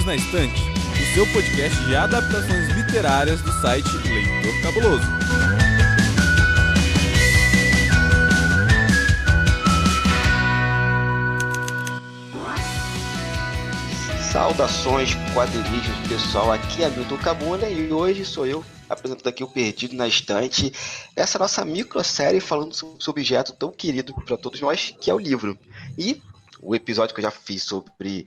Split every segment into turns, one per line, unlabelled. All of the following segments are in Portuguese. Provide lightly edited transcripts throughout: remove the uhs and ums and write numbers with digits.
Perdidos na Estante, o seu podcast de adaptações literárias do site Leitor Cabuloso.
Saudações quadrinídeos, pessoal, aqui é Milton Cabuna e hoje sou eu apresentando aqui o Perdido na Estante, essa nossa microsérie falando sobre esse objeto tão querido para todos nós, que é o livro. E o episódio que eu já fiz sobre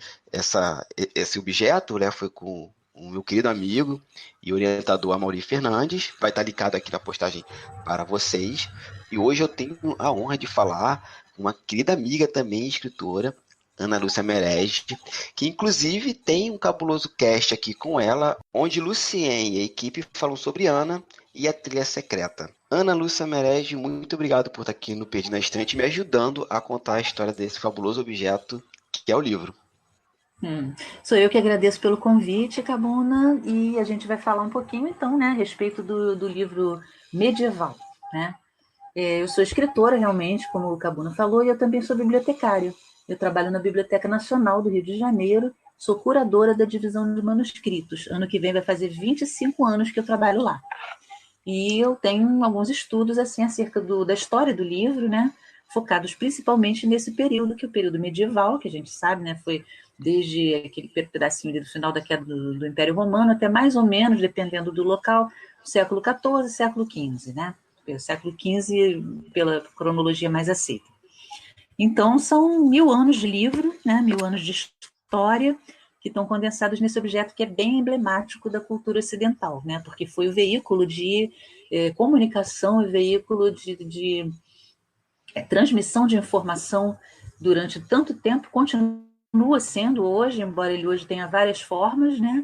esse objeto, né, foi com o meu querido amigo e orientador Amaury Fernandes, vai estar linkado aqui na postagem para vocês. E hoje eu tenho a honra de falar com uma querida amiga também, escritora, Ana Lúcia Merege, que inclusive tem um cabuloso cast aqui com ela, onde Lucien e a equipe falam sobre Ana e a trilha secreta. Ana Lúcia Merege, muito obrigado por estar aqui no Perdido na Estante, me ajudando a contar a história desse fabuloso objeto que é o livro.
Sou eu que agradeço pelo convite, Cabuna, e a gente vai falar um pouquinho então, né, a respeito do livro medieval, né? Eu sou escritora realmente, como o Cabuna falou, e eu também sou bibliotecária. Eu trabalho na Biblioteca Nacional do Rio de Janeiro, sou curadora da divisão de manuscritos. Ano que vem vai fazer 25 anos que eu trabalho lá. E eu tenho alguns estudos assim acerca da história do livro, né, focados principalmente nesse período, que é o período medieval, que a gente sabe, né, foi desde aquele pedacinho do final da queda do Império Romano até mais ou menos, dependendo do local, século XIV, século XV, né? Pelo século XV, pela cronologia mais aceita. Então, são 1000 anos de livro, né, 1000 anos de história, que estão condensados nesse objeto que é bem emblemático da cultura ocidental, né, porque foi o veículo de comunicação e veículo de transmissão de informação durante tanto tempo, continua sendo hoje, embora ele hoje tenha várias formas, né,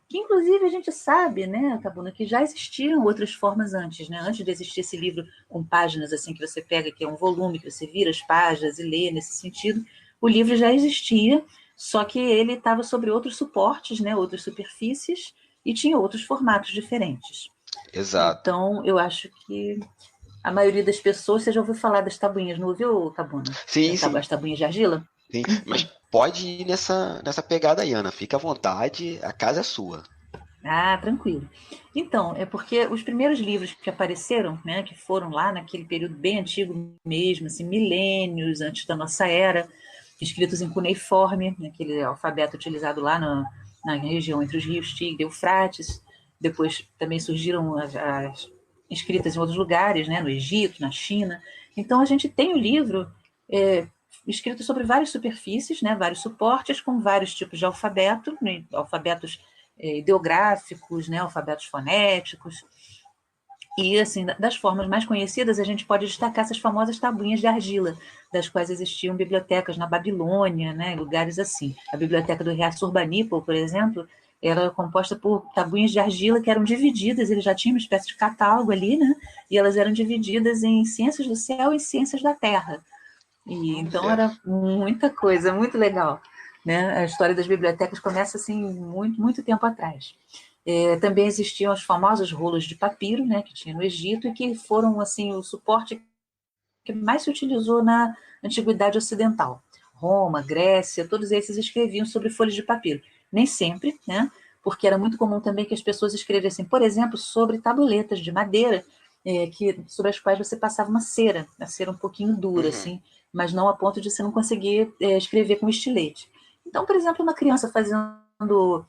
que inclusive a gente sabe, né, Cabuna, que já existiam outras formas antes, né, antes de existir esse livro com páginas assim que você pega, que é um volume, que você vira as páginas e lê nesse sentido, o livro já existia, só que ele estava sobre outros suportes, né, outras superfícies, e tinha outros formatos diferentes.
Exato.
Então, eu acho que a maioria das pessoas, você já ouviu falar das tabuinhas, não ouviu, Cabuna?
Sim, sim.
As tabuinhas de argila?
Sim, mas pode ir nessa pegada aí, Ana. Fica à vontade, a casa é sua.
Ah, tranquilo. Então, é porque os primeiros livros que apareceram, né, que foram lá naquele período bem antigo mesmo, assim, milênios antes da nossa era, escritos em cuneiforme, aquele alfabeto utilizado lá na região entre os rios Tigre e Eufrates. Depois também surgiram as escritas em outros lugares, né, no Egito, na China. Então, a gente tem o livro escrito sobre várias superfícies, né, vários suportes, com vários tipos de alfabeto, né, alfabetos ideográficos, né, alfabetos fonéticos. E, assim, das formas mais conhecidas, a gente pode destacar essas famosas tabuinhas de argila, das quais existiam bibliotecas na Babilônia, né, lugares assim. A biblioteca do rei Assurbanipal, por exemplo, era composta por tabuinhas de argila que eram divididas, ele já tinha uma espécie de catálogo ali, né, e elas eram divididas em ciências do céu e ciências da terra. E então era muita coisa, muito legal, né? A história das bibliotecas começa assim muito, muito tempo atrás. Também existiam os famosos rolos de papiro, né, que tinha no Egito e que foram assim o suporte que mais se utilizou na antiguidade ocidental. Roma, Grécia, todos esses escreviam sobre folhas de papiro. Nem sempre, né? Porque era muito comum também que as pessoas escrevessem, por exemplo, sobre tabuletas de madeira, sobre as quais você passava uma cera um pouquinho dura, assim, mas não a ponto de você não conseguir escrever com estilete. Então, por exemplo, uma criança fazendo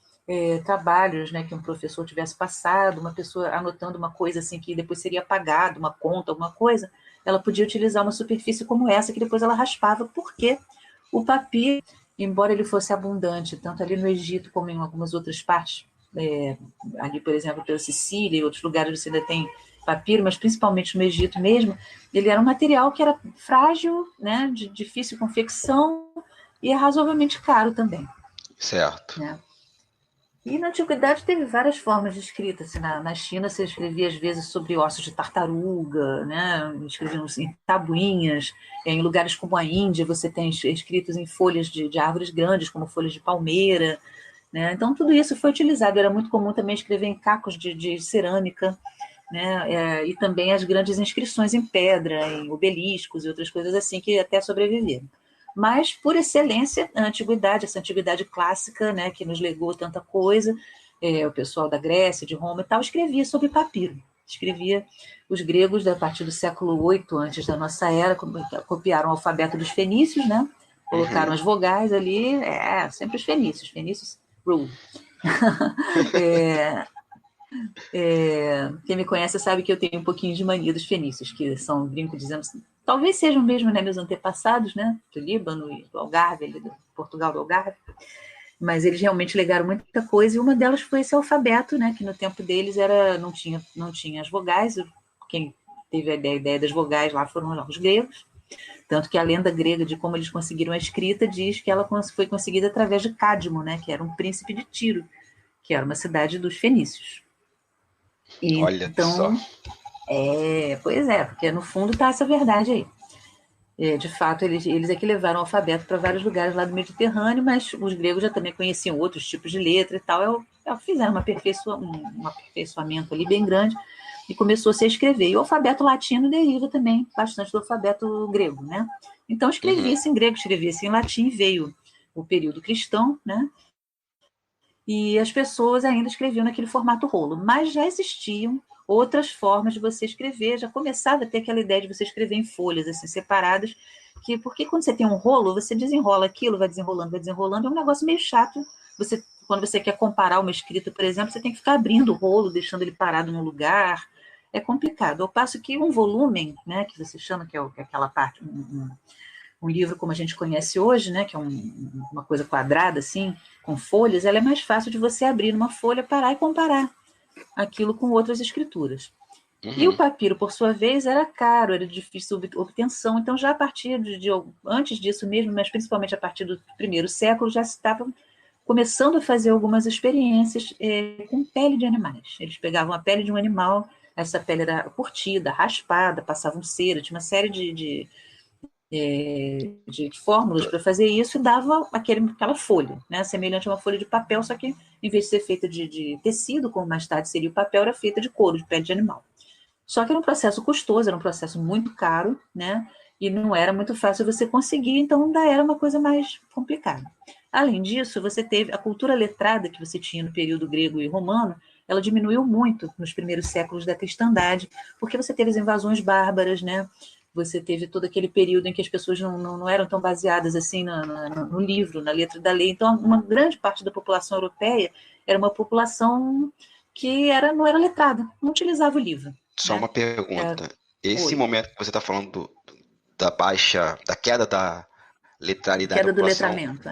trabalhos, né, que um professor tivesse passado, uma pessoa anotando uma coisa assim que depois seria apagado, uma conta, alguma coisa, ela podia utilizar uma superfície como essa, que depois ela raspava, porque o papiro, embora ele fosse abundante, tanto ali no Egito como em algumas outras partes, ali, por exemplo, pela Sicília e outros lugares você ainda tem papiro, mas principalmente no Egito mesmo, ele era um material que era frágil, né, de difícil confecção e é razoavelmente caro também.
Certo.
Né? E na antiguidade teve várias formas de escrita. Assim, na China você escrevia às vezes sobre ossos de tartaruga, né? Escreviam em tabuinhas. Em lugares como a Índia você tem escritos em folhas de árvores grandes, como folhas de palmeira. Né? Então tudo isso foi utilizado. Era muito comum também escrever em cacos de cerâmica. Né? E também as grandes inscrições em pedra, em obeliscos e outras coisas assim que até sobreviveram. Mas, por excelência, a antiguidade, essa antiguidade clássica, né, que nos legou tanta coisa, o pessoal da Grécia, de Roma e tal, escrevia sobre papiro. Escrevia os gregos, a partir do século VIII, antes da nossa era, copiaram o alfabeto dos fenícios, né? Colocaram as vogais ali, sempre os fenícios rule. Quem me conhece sabe que eu tenho um pouquinho de mania dos fenícios, que são, brinco dizendo assim, talvez sejam mesmo, né, meus antepassados, né, do Líbano e do Algarve, ali, do Portugal do Algarve, mas eles realmente legaram muita coisa, e uma delas foi esse alfabeto, né, que no tempo deles não tinha as vogais. Quem teve a ideia das vogais lá foram os gregos, tanto que a lenda grega de como eles conseguiram a escrita diz que ela foi conseguida através de Cádmo, né, que era um príncipe de Tiro, que era uma cidade dos fenícios. E,
Olha
então,
só.
pois é, porque no fundo está essa verdade aí. De fato, eles é que levaram o alfabeto para vários lugares lá do Mediterrâneo, mas os gregos já também conheciam outros tipos de letra e tal. Fizeram um aperfeiçoamento ali bem grande e começou-se a escrever. E o alfabeto latino deriva também bastante do alfabeto grego, né? Então, escrevia-se em grego, escrevia-se em latim, veio o período cristão, né? E as pessoas ainda escreviam naquele formato rolo, mas já existiam outras formas de você escrever, já começava a ter aquela ideia de você escrever em folhas assim separadas, porque quando você tem um rolo, você desenrola aquilo, vai desenrolando, é um negócio meio chato. Quando você quer comparar uma escrita, por exemplo, você tem que ficar abrindo o rolo, deixando ele parado num lugar, é complicado. Ao passo que um volume, né, que você chama, que é aquela parte, um livro como a gente conhece hoje, né, que é uma coisa quadrada, assim, com folhas, ela é mais fácil de você abrir uma folha, parar e comparar aquilo com outras escrituras. E o papiro, por sua vez, era caro, era de difícil obtenção, então já a partir antes disso mesmo, mas principalmente a partir do primeiro século, já se estava começando a fazer algumas experiências com pele de animais. Eles pegavam a pele de um animal, essa pele era curtida, raspada, passavam cera, tinha uma série de fórmulas para fazer isso, e dava aquela folha, né, semelhante a uma folha de papel, só que em vez de ser feita de tecido, como mais tarde seria o papel, era feita de couro, de pele de animal. Só que era um processo custoso, era um processo muito caro, né, e não era muito fácil você conseguir, então ainda era uma coisa mais complicada. Além disso, você teve a cultura letrada que você tinha no período grego e romano, ela diminuiu muito nos primeiros séculos da cristandade, porque você teve as invasões bárbaras, né? Você teve todo aquele período em que as pessoas não eram tão baseadas assim no livro, na letra da lei. Então, uma grande parte da população europeia era uma população que não era letrada, não utilizava o livro.
Só
Né?
uma pergunta. Esse momento que você está falando da queda da letralidade da
Queda do
população,
letramento.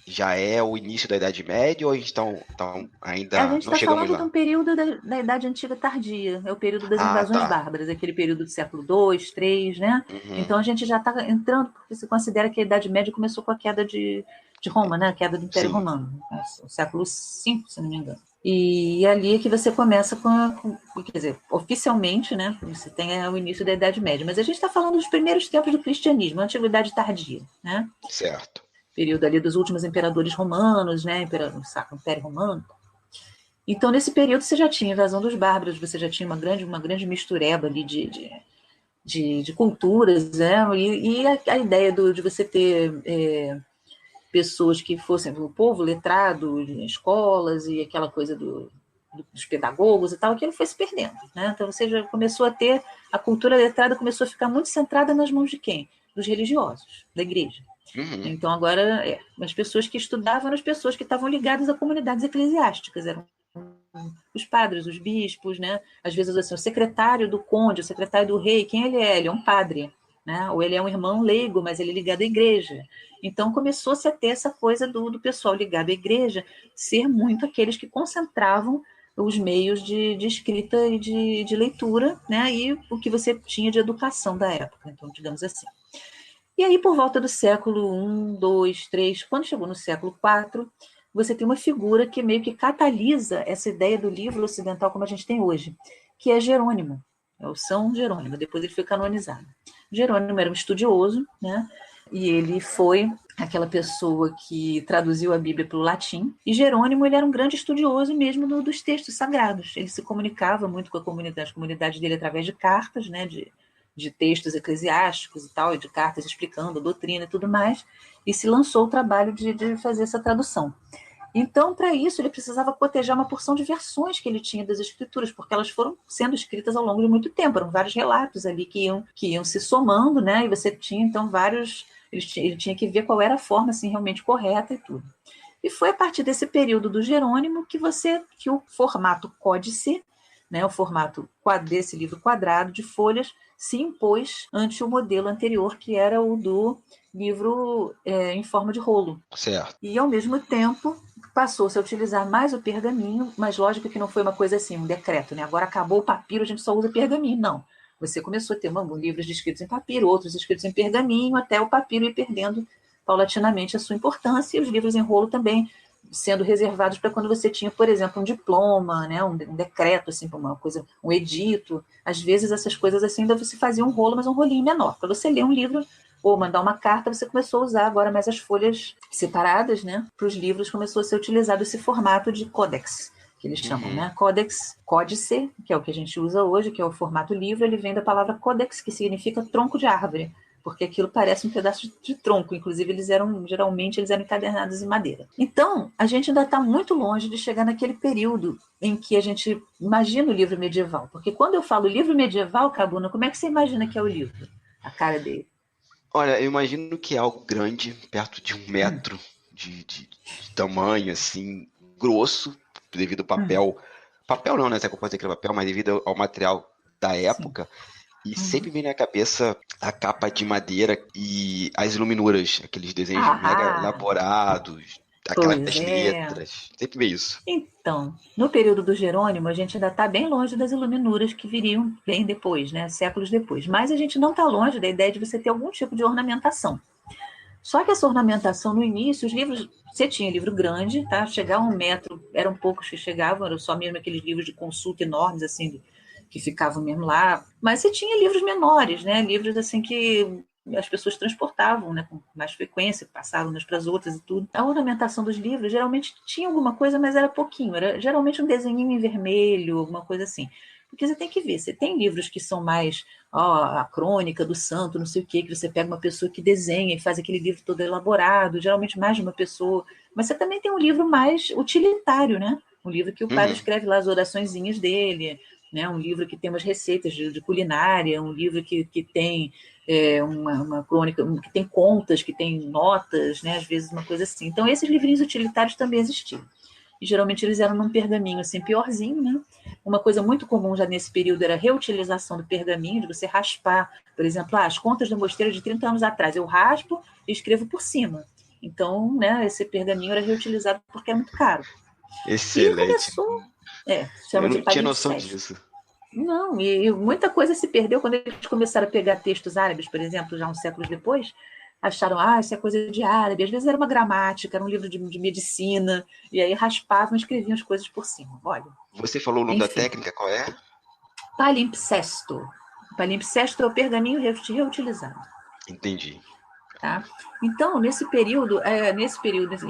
já é o início da Idade Média ou a gente
A
ainda
gente
não
está
chegamos
falando de
lá?
um período da Idade Antiga tardia, é o período das
Ah,
invasões
tá.
bárbaras, aquele período do século II, III, né? Então a gente já está entrando, porque se considera que a Idade Média começou com a queda de Roma, né? A queda do Império
Sim.
Romano, o século V, se não me engano. E ali é que você começa quer dizer, oficialmente, né? Você tem o início da Idade Média, mas a gente está falando dos primeiros tempos do cristianismo, a Antiguidade tardia, né?
Certo.
Período ali dos últimos imperadores romanos, né? Império Romano. Então, nesse período, você já tinha invasão dos bárbaros, você já tinha uma grande mistureba ali de culturas, né? E a ideia de você ter pessoas que fossem o povo letrado em escolas e aquela coisa dos pedagogos e tal, aquilo foi se perdendo, né? Então, você já começou a ter a cultura letrada, começou a ficar muito centrada nas mãos de quem? Dos religiosos, da igreja. Então, agora, as pessoas que estudavam eram as pessoas que estavam ligadas a comunidades eclesiásticas, eram os padres, os bispos, né? Às vezes, assim, o secretário do conde, o secretário do rei, quem ele é? Ele é um padre, né? Ou ele é um irmão leigo, mas ele é ligado à igreja. Então, começou-se a ter essa coisa do pessoal ligado à igreja ser muito aqueles que concentravam os meios de escrita e de leitura, né? E o que você tinha de educação da época, então, digamos assim. E aí, por volta do século I, II, III, quando chegou no século IV, você tem uma figura que meio que catalisa essa ideia do livro ocidental como a gente tem hoje, que é Jerônimo, é o São Jerônimo, depois ele foi canonizado. Jerônimo era um estudioso, né? E ele foi aquela pessoa que traduziu a Bíblia para o latim, e Jerônimo ele era um grande estudioso mesmo dos textos sagrados, ele se comunicava muito com a comunidade dele através de cartas, né, de de textos eclesiásticos e tal, e de cartas explicando a doutrina e tudo mais, e se lançou o trabalho de fazer essa tradução. Então, para isso, ele precisava cotejar uma porção de versões que ele tinha das escrituras, porque elas foram sendo escritas ao longo de muito tempo, eram vários relatos ali que iam se somando, né? E você tinha, então, vários... Ele tinha que ver qual era a forma, assim, realmente correta e tudo. E foi a partir desse período do Jerônimo que o formato códice, né, o formato desse livro quadrado de folhas, se impôs ante o modelo anterior, que era o do livro em forma de rolo.
Certo.
E, ao mesmo tempo, passou-se a utilizar mais o pergaminho, mas lógico que não foi uma coisa assim, um decreto, né? Agora acabou o papiro, a gente só usa pergaminho. Não. Você começou a ter livros escritos em papiro, outros escritos em pergaminho, até o papiro ir perdendo paulatinamente a sua importância, e os livros em rolo também sendo reservados para quando você tinha, por exemplo, um diploma, né, um decreto, assim, uma coisa, um edito. Às vezes essas coisas assim ainda você fazia um rolo, mas um rolinho menor. Para você ler um livro ou mandar uma carta, você começou a usar agora mais as folhas separadas, né? Para os livros começou a ser utilizado esse formato de códex, que eles chamam, né? Códex, códice, que é o que a gente usa hoje, que é o formato livro, ele vem da palavra códex, que significa tronco de árvore, porque aquilo parece um pedaço de tronco, inclusive geralmente eles eram encadernados em madeira. Então, a gente ainda está muito longe de chegar naquele período em que a gente imagina o livro medieval, porque quando eu falo livro medieval, Cabuna, como é que você imagina que é o livro? A cara dele.
Olha, eu imagino que é algo grande, perto de 1 metro de tamanho, assim, grosso, devido ao papel. Papel não, né? Até que eu posso dizer que é papel, mas devido ao material da época. Sim. E sempre vem na cabeça a capa de madeira e as iluminuras, aqueles desenhos mega elaborados, aquelas letras. Sempre vê isso.
Então, no período do Jerônimo, a gente ainda está bem longe das iluminuras que viriam bem depois, né? Séculos depois. Mas a gente não está longe da ideia de você ter algum tipo de ornamentação. Só que essa ornamentação, no início, os livros... Você tinha livro grande, tá? Chegar a 1 metro, eram poucos que chegavam, eram só mesmo aqueles livros de consulta enormes, assim, que ficavam mesmo lá. Mas você tinha livros menores, né? Livros, assim, que as pessoas transportavam, né, com mais frequência, passavam umas para as outras e tudo. A ornamentação dos livros geralmente tinha alguma coisa, mas era pouquinho. Era geralmente um desenhinho em vermelho, alguma coisa assim. Porque você tem que ver, você tem livros que são mais a crônica do santo, não sei o quê, que você pega uma pessoa que desenha e faz aquele livro todo elaborado, geralmente mais de uma pessoa. Mas você também tem um livro mais utilitário, né? Um livro que o padre escreve lá as oraçõezinhas dele, né? Um livro que tem umas receitas de culinária, um livro que tem uma crônica, que tem contas, que tem notas, né? Às vezes uma coisa assim. Então, esses livrinhos utilitários também existiam. E geralmente eles eram num pergaminho assim, piorzinho, né? Uma coisa muito comum já nesse período era a reutilização do pergaminho, de você raspar, por exemplo, as contas do mosteiro de 30 anos atrás, eu raspo e escrevo por cima. Então, né, esse pergaminho era reutilizado porque é muito caro.
Excelente.
E começou...
eu não tinha noção disso.
Não, e muita coisa se perdeu quando eles começaram a pegar textos árabes, por exemplo, já uns séculos depois, acharam, isso é coisa de árabe, às vezes era uma gramática, era um livro de medicina, e aí raspavam e escreviam as coisas por cima. Olha.
Você falou o nome da técnica, qual é?
Palimpsesto. Palimpsesto é o pergaminho reutilizado.
Entendi.
Tá? Então, nesse período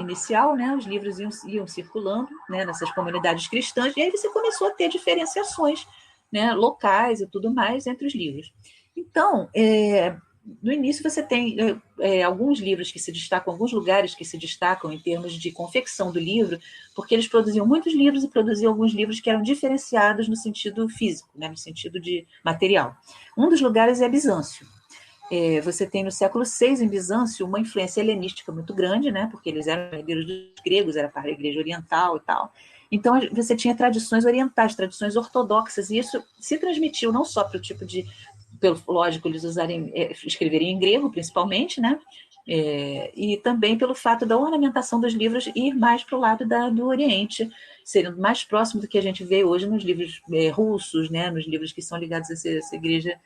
inicial, né, os livros iam circulando, né, nessas comunidades cristãs, e aí você começou a ter diferenciações, né, locais e tudo mais entre os livros. Então, no início você tem alguns livros que se destacam, alguns lugares que se destacam em termos de confecção do livro, porque eles produziam muitos livros e produziam alguns livros que eram diferenciados no sentido físico, né, no sentido de material. Um dos lugares é Bizâncio. Você tem no século VI, em Bizâncio, uma influência helenística muito grande, né, porque eles eram herdeiros dos gregos, era para a igreja oriental e tal. Então, você tinha tradições orientais, tradições ortodoxas, e isso se transmitiu não só para o tipo de... lógico, eles escreveriam em grego, principalmente, né, e também pelo fato da ornamentação dos livros ir mais para o lado do Oriente, sendo mais próximo do que a gente vê hoje nos livros russos, né, nos livros que são ligados a essa igreja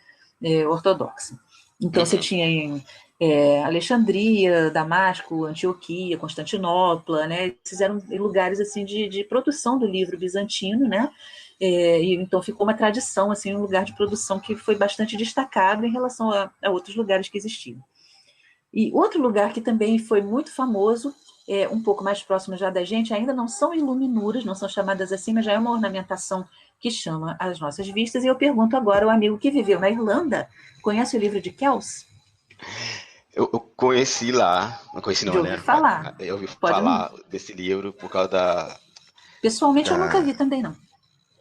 ortodoxa. Então, você tinha em Alexandria, Damasco, Antioquia, Constantinopla, né? Esses eram lugares assim, de produção do livro bizantino, né? E então ficou uma tradição, assim, um lugar de produção que foi bastante destacado em relação a outros lugares que existiam. E outro lugar que também foi muito famoso, um pouco mais próximo já da gente, ainda não são iluminuras, não são chamadas assim, mas já é uma ornamentação que chama as nossas vistas. E eu pergunto agora ao amigo que viveu na Irlanda, conhece o livro de Kells?
Eu conheci lá, não conheci
De
não,
ouvir
né?
falar.
Eu ouvi
Pode não.
falar desse livro por causa da,
Pessoalmente eu nunca
da...
vi também, não.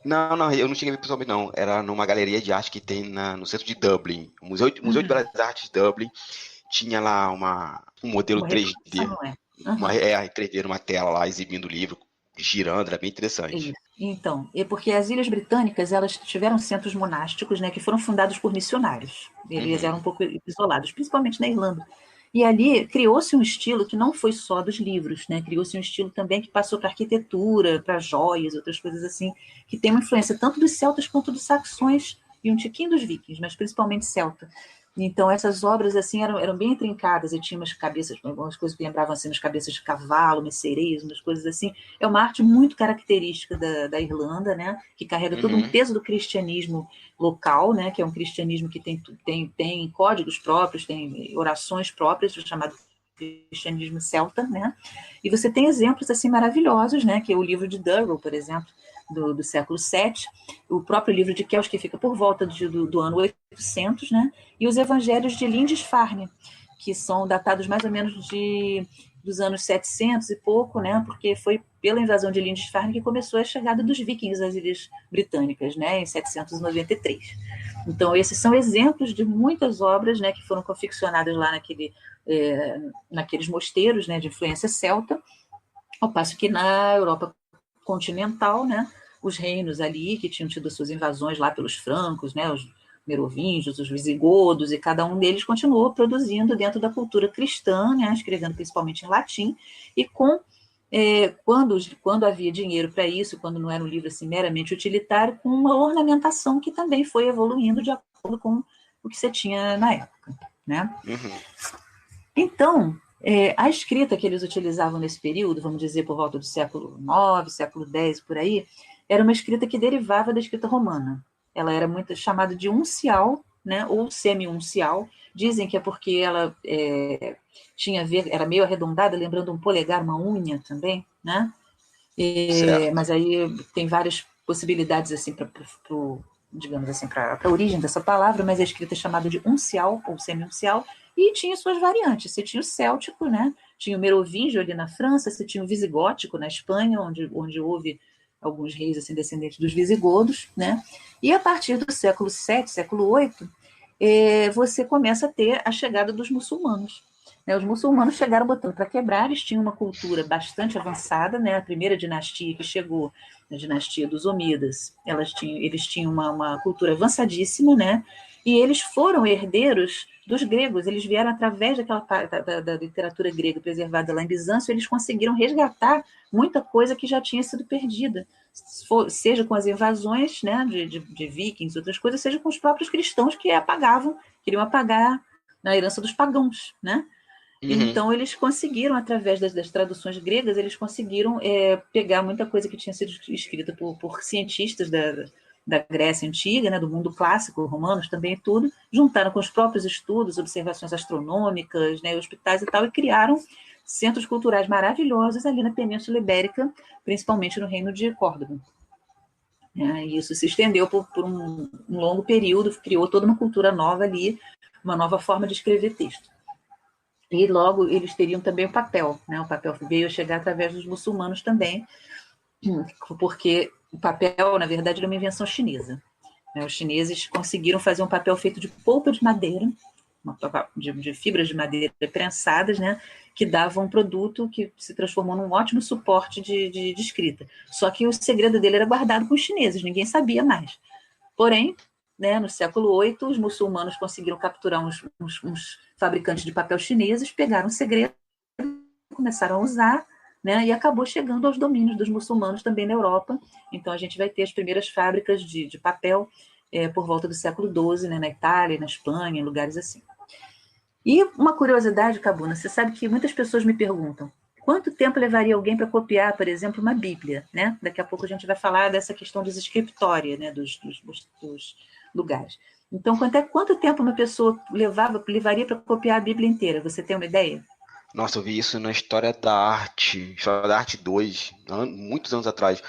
Não, não, eu não cheguei a ver pessoalmente, não. Era numa galeria de arte que tem no centro de Dublin. O Museu de Belas Artes de Dublin tinha lá um modelo
Uma reprodução,
3D,
não é? Uhum.
3D numa tela lá, exibindo o livro, girando, era bem interessante.
Isso. Então, é porque as Ilhas Britânicas, elas tiveram centros monásticos, né, que foram fundados por missionários. Eles
Uhum,
eram um pouco isolados, principalmente na Irlanda. E ali criou-se um estilo que não foi só dos livros, né? Criou-se um estilo também que passou para arquitetura, para joias, outras coisas assim, que tem uma influência tanto dos celtas quanto dos saxões e um tiquinho dos vikings, mas principalmente celta. Então, essas obras assim eram bem intrincadas, e tinha umas cabeças, algumas coisas que lembravam assim, umas cabeças de cavalo, umas sereias, umas coisas assim. É uma arte muito característica da Irlanda, né? Que carrega todo um
uhum,
peso do cristianismo local, né? Que é um cristianismo que tem códigos próprios, tem orações próprias, chamado cristianismo celta, né? E você tem exemplos assim maravilhosos, né? Que é o livro de Durrell, por exemplo, do século VII, o próprio livro de Kells, que fica por volta do ano 800, né? E os evangelhos de Lindisfarne, que são datados mais ou menos dos anos 700 e pouco, né? Porque foi pela invasão de Lindisfarne que começou a chegada dos vikings às Ilhas Britânicas, né? Em 793. Então, esses são exemplos de muitas obras, né? Que foram confeccionadas lá naqueles mosteiros, né? De influência celta, ao passo que na Europa continental, né, os reinos ali que tinham tido suas invasões lá pelos francos, né, os merovingios, os visigodos, e cada um deles continuou produzindo dentro da cultura cristã, né, escrevendo principalmente em latim, e quando havia dinheiro para isso, quando não era um livro assim, meramente utilitário, com uma ornamentação que também foi evoluindo de acordo com o que você tinha na época. Né?
uhum.
Então, a escrita que eles utilizavam nesse período, vamos dizer por volta do século IX, século X, por aí, era uma escrita que derivava da escrita romana. Ela era muito chamada de uncial, né, ou semi-uncial. Dizem que é porque ela tinha a ver, era meio arredondada, lembrando um polegar, uma unha também, né?
Certo.
Mas aí tem várias possibilidades assim para digamos assim, para a origem dessa palavra, mas a escrita é chamada de uncial ou semi-uncial, e tinha suas variantes. Você tinha o céltico, né? Tinha o merovingio ali na França, você tinha o visigótico na Espanha, onde houve alguns reis assim, descendentes dos visigodos, né? E a partir do século VII, século VIII, você começa a ter a chegada dos muçulmanos. Né, os muçulmanos chegaram botando para quebrar, eles tinham uma cultura bastante avançada, né, a primeira dinastia que chegou, a dinastia dos Omíadas, eles tinham uma cultura avançadíssima, né, e eles foram herdeiros dos gregos, eles vieram através da literatura grega preservada lá em Bizâncio, eles conseguiram resgatar muita coisa que já tinha sido perdida, seja com as invasões, né, de vikings, outras coisas, seja com os próprios cristãos que queriam apagar na herança dos pagãos, né?
Uhum.
Então, eles conseguiram, através das traduções gregas, eles conseguiram pegar muita coisa que tinha sido escrita por cientistas da Grécia Antiga, né, do mundo clássico, romanos também e tudo, juntaram com os próprios estudos, observações astronômicas, né, hospitais e tal, e criaram centros culturais maravilhosos ali na Península Ibérica, principalmente no Reino de Córdoba. E isso se estendeu por um longo período, criou toda uma cultura nova ali, uma nova forma de escrever texto. E logo eles teriam também o papel, né? O papel veio a chegar através dos muçulmanos também, porque o papel, na verdade, era uma invenção chinesa. Os chineses conseguiram fazer um papel feito de polpa de madeira, de fibras de madeira prensadas, né? Que dava um produto que se transformou num ótimo suporte de escrita. Só que o segredo dele era guardado com os chineses, ninguém sabia mais. Porém, né, no século VIII, os muçulmanos conseguiram capturar uns fabricantes de papel chineses, pegaram o segredo, começaram a usar, né, e acabou chegando aos domínios dos muçulmanos também na Europa. Então, a gente vai ter as primeiras fábricas de papel por volta do século XII, né, na Itália, na Espanha, em lugares assim. E uma curiosidade, Cabuna, você sabe que muitas pessoas me perguntam quanto tempo levaria alguém para copiar, por exemplo, uma Bíblia, né? Daqui a pouco a gente vai falar dessa questão dos escritórios, né, dos lugares. Então, quanto tempo uma pessoa levaria para copiar a Bíblia inteira? Você tem uma ideia?
Nossa, eu vi isso na História da Arte 2, muitos anos atrás.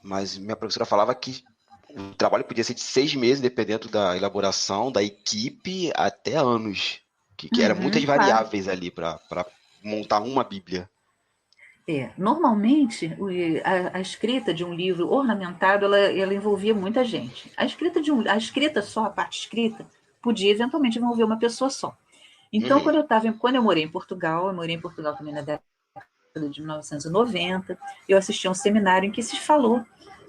Mas minha professora falava que o trabalho podia ser de 6 meses, dependendo da elaboração, da equipe, até anos. Que eram muitas
Claro.
variáveis ali para montar uma Bíblia.
Normalmente, a escrita de um livro ornamentado, ela envolvia muita gente. A escrita só, a parte escrita, podia eventualmente envolver uma pessoa só. Então,
Uhum.
quando eu morei em Portugal também na década de 1990, eu assisti a um seminário em que se falou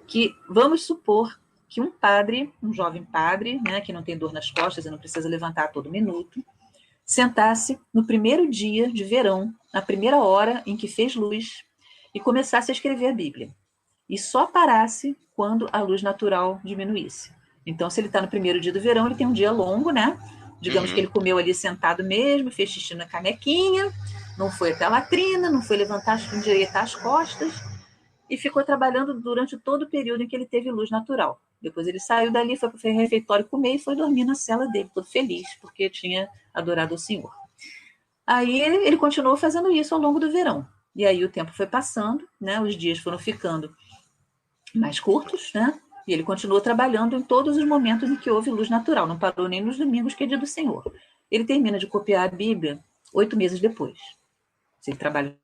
que, vamos supor, que um padre, um jovem padre, né, que não tem dor nas costas e não precisa levantar a todo minuto, sentasse no primeiro dia de verão, na primeira hora em que fez luz, e começasse a escrever a Bíblia. E só parasse quando a luz natural diminuísse. Então, se ele está no primeiro dia do verão, ele tem um dia longo, né? Digamos que
Uhum.
ele comeu ali sentado mesmo, fez xixi na canequinha, não foi até a latrina, não foi endireitar as costas, e ficou trabalhando durante todo o período em que ele teve luz natural. Depois ele saiu dali, foi para o refeitório comer e foi dormir na cela dele, todo feliz, porque tinha adorado o Senhor. Aí ele continuou fazendo isso ao longo do verão. E aí o tempo foi passando, né? Os dias foram ficando mais curtos, né? E ele continuou trabalhando em todos os momentos em que houve luz natural, não parou nem nos domingos, que é dia do Senhor. Ele termina de copiar a Bíblia 8 meses depois. Ele trabalha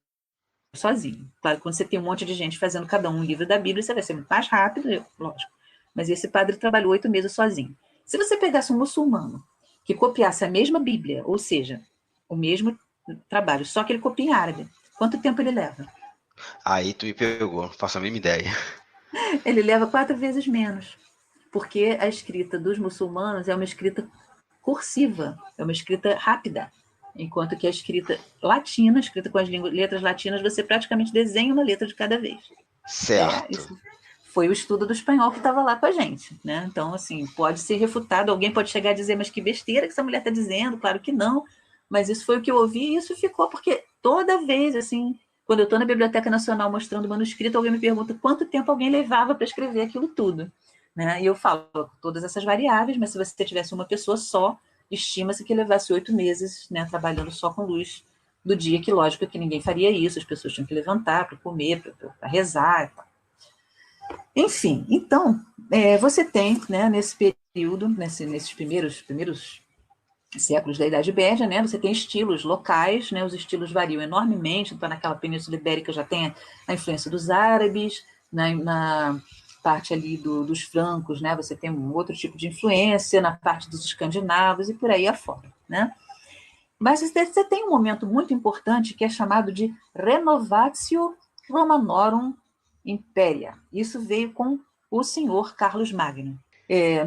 sozinho. Claro, quando você tem um monte de gente fazendo cada um livro da Bíblia, você vai ser muito mais rápido, lógico. Mas esse padre trabalhou 8 meses sozinho. Se você pegasse um muçulmano que copiasse a mesma Bíblia, ou seja, o mesmo trabalho, só que ele copia em árabe, quanto tempo ele leva?
Aí tu me pegou, não faço a mínima ideia.
Ele leva 4 vezes menos, porque a escrita dos muçulmanos é uma escrita cursiva, é uma escrita rápida, enquanto que a escrita latina, escrita com as letras latinas, você praticamente desenha uma letra de cada vez.
Certo.
Isso foi o estudo do espanhol que estava lá com a gente, né? Então, assim, pode ser refutado, alguém pode chegar a dizer, mas que besteira que essa mulher está dizendo, claro que não, mas isso foi o que eu ouvi e isso ficou, porque toda vez, assim, quando eu estou na Biblioteca Nacional mostrando o manuscrito, alguém me pergunta quanto tempo alguém levava para escrever aquilo tudo, né? E eu falo todas essas variáveis, mas se você tivesse uma pessoa só, estima-se que levasse 8 meses, né, trabalhando só com luz do dia, que lógico que ninguém faria isso, as pessoas tinham que levantar para comer, para rezar e tal. Enfim, então, você tem, né, nesse período, nesses primeiros séculos da Idade Média, né, você tem estilos locais, né, os estilos variam enormemente, então naquela Península Ibérica já tem a influência dos árabes, na parte ali dos francos, né, você tem um outro tipo de influência, na parte dos escandinavos e por aí afora, né. Mas você tem um momento muito importante que é chamado de Renovatio Romanorum Imperia. Isso veio com o senhor Carlos Magno,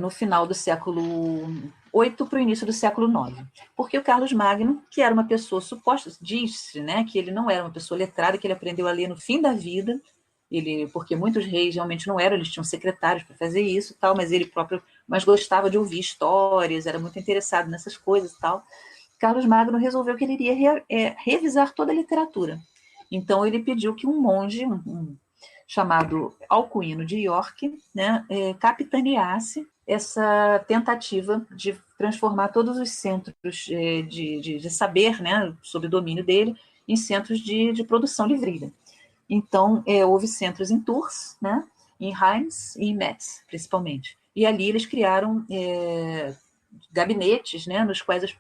no final do século VIII para o início do século IX. Porque o Carlos Magno, que era uma pessoa suposta, diz-se, né, que ele não era uma pessoa letrada, que ele aprendeu a ler no fim da vida, porque muitos reis realmente não eram, eles tinham secretários para fazer isso, tal, mas ele próprio gostava de ouvir histórias, era muito interessado nessas coisas e tal. Carlos Magno resolveu que ele iria revisar toda a literatura. Então ele pediu que um monge, chamado Alcuino de York, né, capitaneasse essa tentativa de transformar todos os centros de saber, né, sob o domínio dele, em centros de produção livreira. Então, houve centros em Tours, né, em Reims e em Metz, principalmente. E ali eles criaram gabinetes, né, nos quais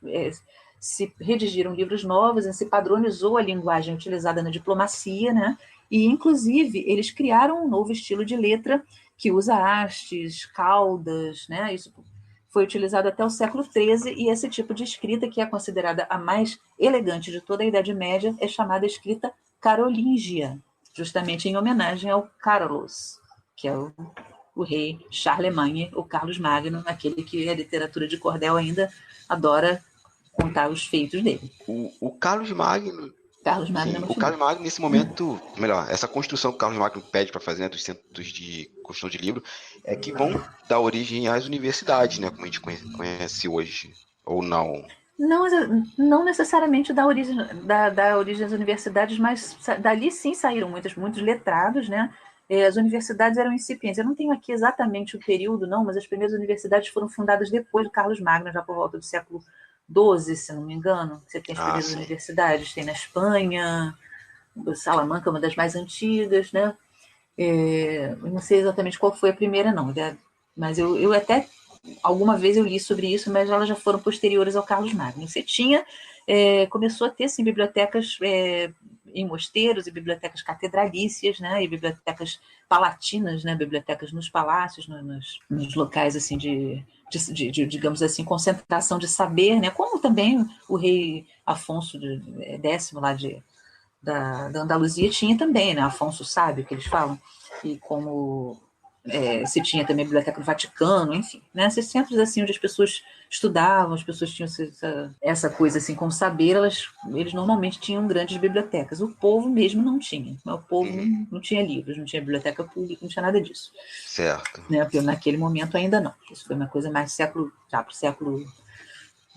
se redigiram livros novos, se padronizou a linguagem utilizada na diplomacia, né, e, inclusive, eles criaram um novo estilo de letra que usa hastes, caudas, né, isso foi utilizado até o século XIII, e esse tipo de escrita, que é considerada a mais elegante de toda a Idade Média, é chamada escrita carolíngia, justamente em homenagem ao Carolus, que é o rei Charlemagne, o Carlos Magno, aquele que a literatura de cordel ainda adora contar os feitos dele.
O Carlos Magno.
Carlos Magno
Sim,
é
o
muito
Carlos Magno, nesse momento, melhor, essa construção que o Carlos Magno pede para fazer, né, dos centros de construção de livro, é que vão dar origem às universidades, né, como a gente conhece hoje, ou não?
Não, não necessariamente da origem das universidades, mas dali sim saíram muitos letrados, né? as universidades eram incipientes. Eu não tenho aqui exatamente o período, não, mas as primeiras universidades foram fundadas depois do Carlos Magno, já por volta do século XII, se não me engano. Você tem as primeiras
sim.
universidades, tem na Espanha, Salamanca é uma das mais antigas, né? Eu não sei exatamente qual foi a primeira, não, mas eu até alguma vez eu li sobre isso, mas elas já foram posteriores ao Carlos Magno. Você começou a ter assim, bibliotecas em mosteiros e bibliotecas catedralícias, né, e bibliotecas palatinas, né, bibliotecas nos palácios, nos locais assim de, digamos assim, concentração de saber, né, como também o rei Afonso X lá da Andaluzia tinha também, né, Afonso Sábio, que eles falam, e como se tinha também a Biblioteca do Vaticano, enfim, né? Esses centros assim onde as pessoas estudavam, as pessoas tinham essa coisa assim com saber, eles normalmente tinham grandes bibliotecas. O povo mesmo não tinha, o povo não tinha livros, não tinha biblioteca pública, não tinha nada disso.
Certo.
Né? Porque naquele momento ainda não. Isso foi uma coisa mais já para o século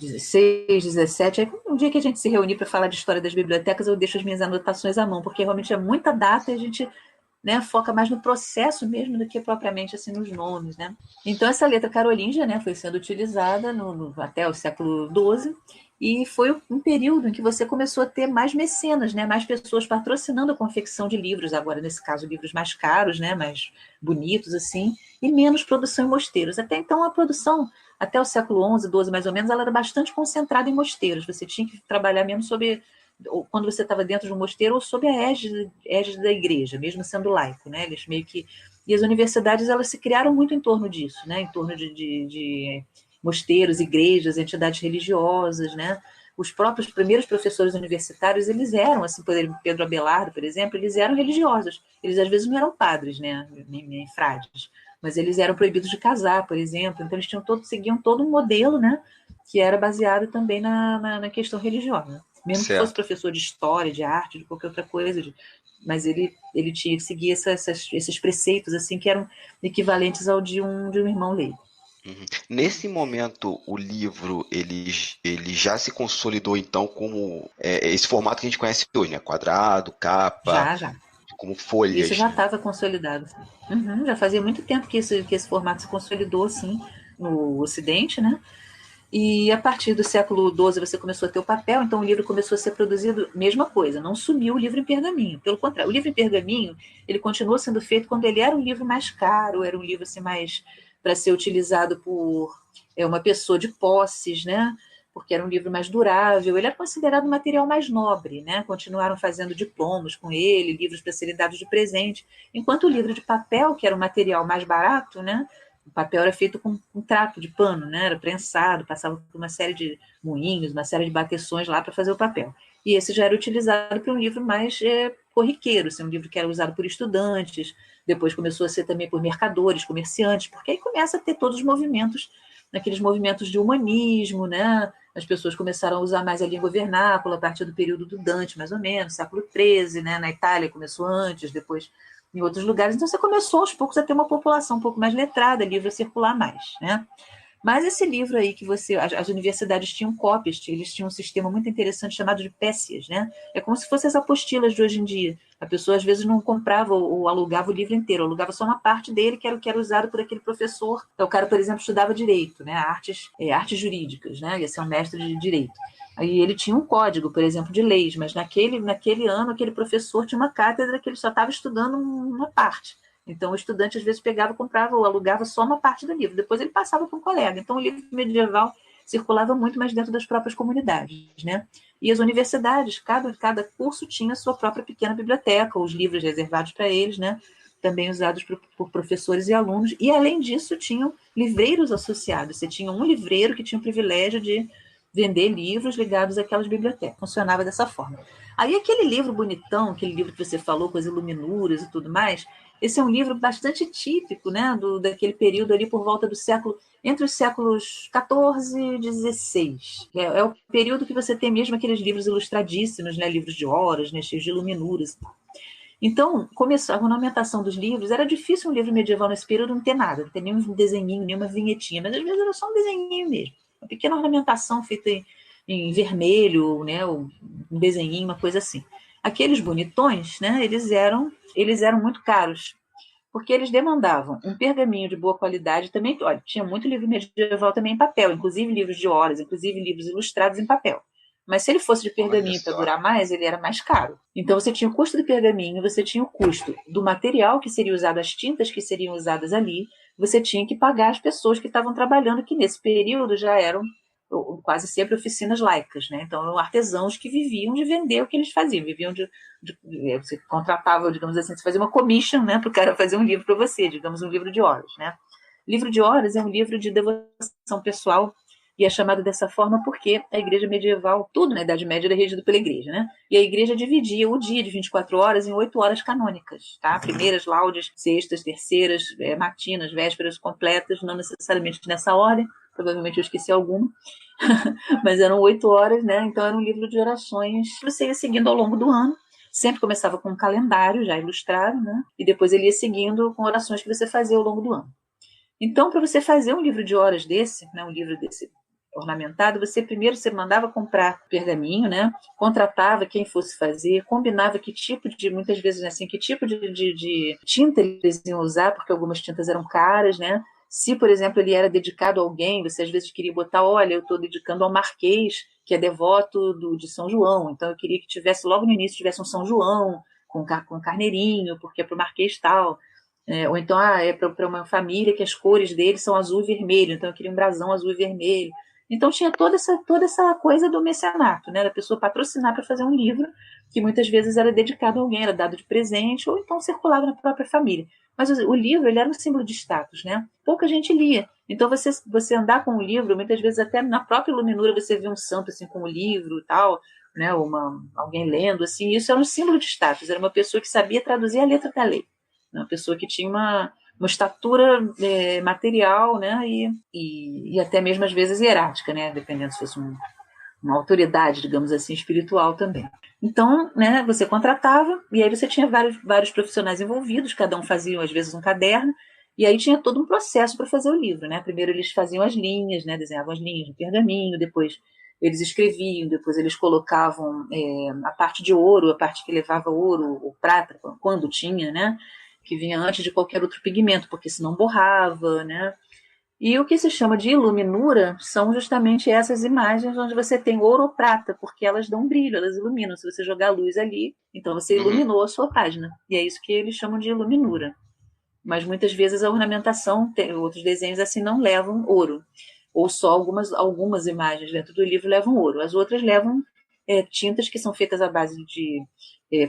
XVI, XVII. Aí, um dia que a gente se reunir para falar de história das bibliotecas, eu deixo as minhas anotações à mão, porque realmente é muita data e a gente, né, foca mais no processo mesmo do que propriamente assim nos nomes, né? Então essa letra carolíngia, né, foi sendo utilizada até o século XII e foi um período em que você começou a ter mais mecenas, né, mais pessoas patrocinando a confecção de livros, agora nesse caso livros mais caros, né, mais bonitos assim, e menos produção em mosteiros. Até então a produção até o século XI, XII mais ou menos, ela era bastante concentrada em mosteiros. Você tinha que trabalhar mesmo quando você estava dentro de um mosteiro ou sob a égide da igreja, mesmo sendo laico, né? Eles meio que... E as universidades, elas se criaram muito em torno disso, né? Em torno de mosteiros, igrejas, entidades religiosas, né? Os próprios primeiros professores universitários, eles eram, assim, Pedro Abelardo, por exemplo, eles eram religiosos. Eles, às vezes, não eram padres, né? Nem frades. Mas eles eram proibidos de casar, por exemplo. Então, eles seguiam todo um modelo, né? Que era baseado também na questão religiosa. Mesmo que fosse professor de história, de arte, de qualquer outra coisa, mas ele tinha que seguir esses preceitos assim que eram equivalentes ao de um irmão leigo.
Nesse momento, o livro ele já se consolidou então como esse formato que a gente conhece hoje, né? Quadrado, capa,
Já.
como folhas.
Isso já estava consolidado. Já fazia muito tempo que esse formato se consolidou assim no Ocidente, né? E a partir do século XII você começou a ter o papel, então o livro começou a ser produzido, mesma coisa, não sumiu o livro em pergaminho. Pelo contrário, o livro em pergaminho, ele continuou sendo feito quando ele era um livro mais caro, era um livro assim, mais para ser utilizado por uma pessoa de posses, né? Porque era um livro mais durável, ele era considerado um material mais nobre, né? Continuaram fazendo diplomas com ele, livros para serem dados de presente, enquanto o livro de papel, que era um material mais barato, né? O papel era feito com um trapo de pano, né? Era prensado, passava por uma série de moinhos, uma série de bateções lá para fazer o papel. E esse já era utilizado para um livro mais corriqueiro, assim, um livro que era usado por estudantes, depois começou a ser também por mercadores, comerciantes, porque aí começa a ter todos os movimentos, aqueles movimentos de humanismo, né? As pessoas começaram a usar mais a língua vernácula a partir do período do Dante, mais ou menos, século XIII, né? Na Itália começou antes, depois em outros lugares. Então você começou aos poucos a ter uma população um pouco mais letrada, livro a circular mais, né? Mas esse livro aí que as universidades tinham cópias, eles tinham um sistema muito interessante chamado de pécias, né? É como se fossem as apostilas de hoje em dia. A pessoa às vezes não comprava ou alugava o livro inteiro, alugava só uma parte dele que era o que era usado por aquele professor. Então o cara, por exemplo, estudava direito, né? Artes jurídicas, né? Ia ser um mestre de direito. Aí ele tinha um código, por exemplo, de leis, mas naquele ano aquele professor tinha uma cátedra que ele só estava estudando uma parte. Então, o estudante, às vezes, pegava, comprava ou alugava só uma parte do livro. Depois, ele passava para um colega. Então, o livro medieval circulava muito mais dentro das próprias comunidades, né? E as universidades, cada curso tinha a sua própria pequena biblioteca, os livros reservados para eles, né? Também usados por professores e alunos. E, além disso, tinham livreiros associados. Você tinha um livreiro que tinha o privilégio de vender livros ligados àquelas bibliotecas. Funcionava dessa forma. Aí, aquele livro bonitão, aquele livro que você falou, com as iluminuras e tudo mais, esse é um livro bastante típico, né, daquele período ali por volta do entre os séculos XIV e XVI. É o período que você tem mesmo aqueles livros ilustradíssimos, né, livros de horas, né, cheios de iluminuras. Então, a ornamentação dos livros, era difícil um livro medieval nesse período não ter nada, não ter nenhum desenhinho, nenhuma vinhetinha, mas às vezes era só um desenhinho mesmo. Uma pequena ornamentação feita em vermelho, né, um desenhinho, uma coisa assim. Aqueles bonitões, né, eles eram muito caros. Porque eles demandavam um pergaminho de boa qualidade também. Olha, tinha muito livro medieval também em papel, inclusive livros de horas, inclusive livros ilustrados em papel. Mas se ele fosse de pergaminho para durar mais, ele era mais caro. Então você tinha o custo do pergaminho, você tinha o custo do material que seria usado, as tintas que seriam usadas ali, você tinha que pagar as pessoas que estavam trabalhando, que nesse período já eram quase sempre oficinas laicas, né? Então eram artesãos que viviam de vender o que eles faziam, viviam você contratava, digamos assim, você fazia uma commission, né, para o cara fazer um livro para você, digamos um livro de horas, né? Livro de horas é um livro de devoção pessoal e é chamado dessa forma porque a igreja medieval, tudo na Idade Média era regido pela igreja, né? E a igreja dividia o dia de 24 horas em 8 horas canônicas, tá? Primeiras, laudes, sextas, terceiras, matinas, vésperas completas, não necessariamente nessa ordem, provavelmente eu esqueci alguma, mas eram 8 horas, né? Então era um livro de orações que você ia seguindo ao longo do ano. Sempre começava com um calendário já ilustrado, né? E depois ele ia seguindo com orações que você fazia ao longo do ano. Então, para você fazer um livro de horas desse, né, um livro desse ornamentado, você mandava comprar pergaminho, né? Contratava quem fosse fazer, combinava que tipo de, muitas vezes assim, que tipo de tinta eles iam usar, porque algumas tintas eram caras, né? Se, por exemplo, ele era dedicado a alguém, você às vezes queria botar, olha, eu estou dedicando ao Marquês, que é devoto de São João, então eu queria que tivesse, logo no início, tivesse um São João, com carneirinho, porque é para o Marquês tal. Ou então, é para uma família que as cores deles são azul e vermelho, então eu queria um brasão azul e vermelho. Então tinha toda essa coisa do mecenato, né, da pessoa patrocinar para fazer um livro que muitas vezes era dedicado a alguém, era dado de presente, ou então circulava na própria família. Mas o livro, ele era um símbolo de status, né? Pouca gente lia. Então você andar com o livro, muitas vezes até na própria iluminura você vê um santo assim com o livro e tal, né, alguém lendo, assim, isso era um símbolo de status, era uma pessoa que sabia traduzir a letra da lei, uma pessoa que tinha uma estatura material, né, e até mesmo às vezes hierática, né, dependendo se fosse uma autoridade, digamos assim, espiritual também. Então, né, você contratava e aí você tinha vários profissionais envolvidos, cada um fazia às vezes um caderno, e aí tinha todo um processo para fazer o livro, né? Primeiro eles faziam as linhas, né, desenhavam as linhas no pergaminho, depois eles escreviam, depois eles colocavam a parte de ouro, a parte que levava ouro ou prata, quando tinha, né, que vinha antes de qualquer outro pigmento, porque senão borrava, né? E o que se chama de iluminura são justamente essas imagens onde você tem ouro ou prata, porque elas dão brilho, elas iluminam. Se você jogar luz ali, então você iluminou a sua página. E é isso que eles chamam de iluminura. Mas muitas vezes a ornamentação, outros desenhos assim não levam ouro. Ou só algumas imagens dentro do livro levam ouro. As outras levam tintas que são feitas à base de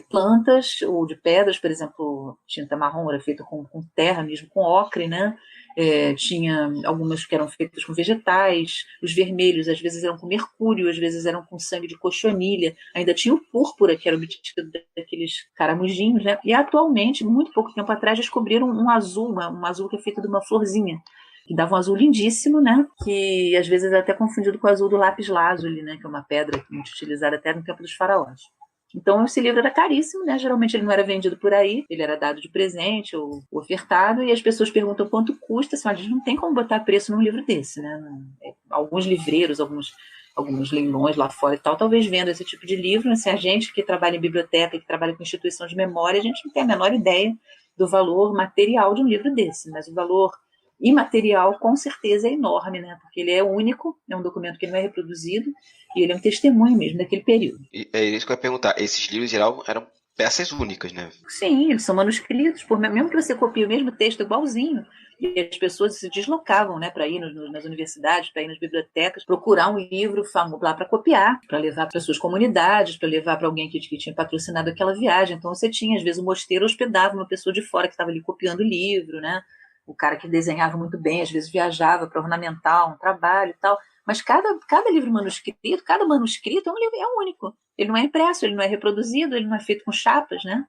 plantas ou de pedras, por exemplo, tinta marrom era feita com terra mesmo, com ocre, né? Tinha algumas que eram feitas com vegetais, os vermelhos às vezes eram com mercúrio, às vezes eram com sangue de cochonilha, ainda tinha o púrpura, que era obtido daqueles caramujinhos, né? E atualmente, muito pouco tempo atrás, descobriram um azul, um azul que é feito de uma florzinha, que dava um azul lindíssimo, né? Que às vezes é até confundido com o azul do lápis lazuli, né? Que é uma pedra muito utilizada até no tempo dos faraós. Então esse livro era caríssimo, né? Geralmente ele não era vendido por aí, ele era dado de presente ou ofertado, e as pessoas perguntam quanto custa, assim, a gente não tem como botar preço num livro desse, né? Alguns livreiros, alguns leilões lá fora e tal, talvez vendam esse tipo de livro, assim, a gente que trabalha em biblioteca, que trabalha com instituição de memória, a gente não tem a menor ideia do valor material de um livro desse, mas o valor imaterial com certeza é enorme, né? Porque ele é único, é um documento que não é reproduzido e ele é um testemunho mesmo daquele período.
E é isso que eu ia perguntar. Esses livros, em geral, eram peças únicas, né?
Sim, eles são manuscritos, mesmo que você copie o mesmo texto igualzinho, e as pessoas se deslocavam, né, para ir nas universidades, para ir nas bibliotecas, procurar um livro lá para copiar, para levar para suas comunidades, para levar para alguém que tinha patrocinado aquela viagem. Então você tinha, às vezes, o mosteiro hospedava uma pessoa de fora que estava ali copiando o livro, né? O cara que desenhava muito bem, às vezes viajava para ornamentar um trabalho e tal. Mas cada livro manuscrito, cada manuscrito é um livro, é único. Ele não é impresso, ele não é reproduzido, ele não é feito com chapas, né?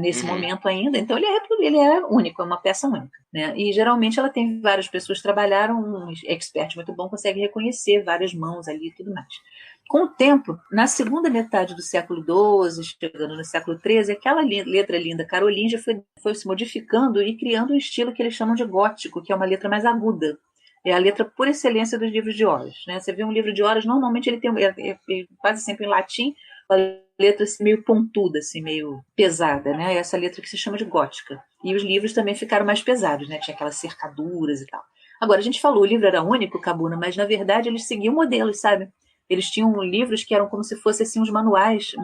Nesse momento ainda. Então ele é único, é uma peça única, né? E geralmente ela tem várias pessoas que trabalharam, um expert muito bom consegue reconhecer várias mãos ali e tudo mais. Com o tempo, na segunda metade do século XII, chegando no século XIII, aquela letra linda carolíngia foi se modificando e criando um estilo que eles chamam de gótico, que é uma letra mais aguda. É a letra por excelência dos livros de horas, né? Você vê um livro de horas, normalmente ele tem quase sempre em latim, letra assim, meio pontuda, assim, meio pesada, né? Essa letra que se chama de gótica. E os livros também ficaram mais pesados, né? Tinha aquelas cercaduras e tal. Agora, a gente falou, o livro era único, Cabuna, mas na verdade eles seguiam modelos, sabe? Eles tinham livros que eram como se fossem assim, uns manuais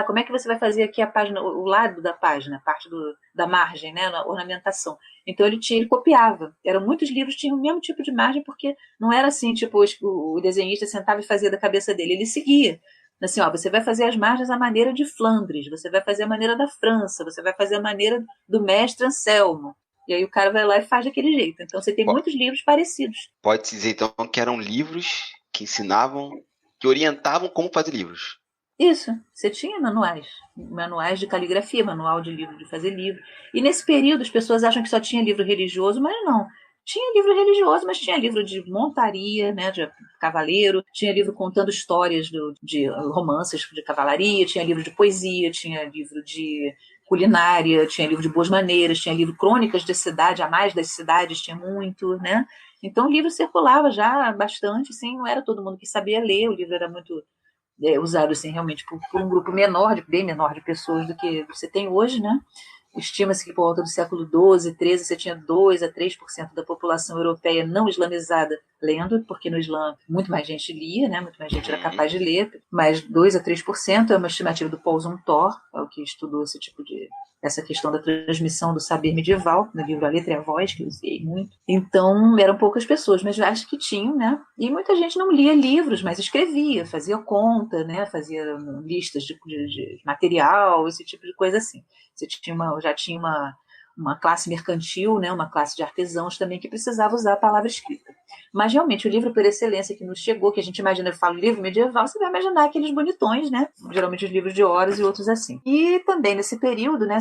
como é que você vai fazer aqui a página, o lado da página, a parte da margem, né? Na ornamentação. Então ele copiava. Eram muitos livros que tinham o mesmo tipo de margem, porque não era assim, tipo, o desenhista sentava e fazia da cabeça dele, ele seguia. Assim, ó, você vai fazer as margens à maneira de Flandres, você vai fazer a maneira da França, você vai fazer a maneira do mestre Anselmo. E aí o cara vai lá e faz daquele jeito. Então você tem muitos livros parecidos.
Pode-se dizer, então, que eram livros que ensinavam, que orientavam como fazer livros.
Isso, você tinha manuais de caligrafia, manual de livro, de fazer livro. E nesse período as pessoas acham que só tinha livro religioso, mas não. Tinha livro religioso, mas tinha livro de montaria, né, de cavaleiro, tinha livro contando histórias de romances de cavalaria, tinha livro de poesia, tinha livro de culinária, tinha livro de boas maneiras, tinha livro crônicas de cidade, a mais das cidades, tinha muito, né? Então o livro circulava já bastante, assim, não era todo mundo que sabia ler, o livro era muito usado assim, realmente por um grupo bem menor de pessoas do que você tem hoje, né? Estima-se que por volta do século XII, XIII, você tinha 2 a 3% da população europeia não islamizada lendo, porque no Islã muito mais gente lia, né? Muito mais gente era capaz de ler, mas 2 a 3% é uma estimativa do Paul Zumthor, é o que estudou essa questão da transmissão do saber medieval, no livro A Letra e a Voz, que eu usei muito. Então, eram poucas pessoas, mas acho que tinham, né? E muita gente não lia livros, mas escrevia, fazia conta, né? Fazia listas de material, esse tipo de coisa assim. Você já tinha uma classe mercantil, né? Uma classe de artesãos também que precisava usar a palavra escrita. Mas, realmente, o livro por excelência que nos chegou, que a gente imagina, eu falo livro medieval, você vai imaginar aqueles bonitões, né? Geralmente os livros de Horas e outros assim. E também nesse período, né,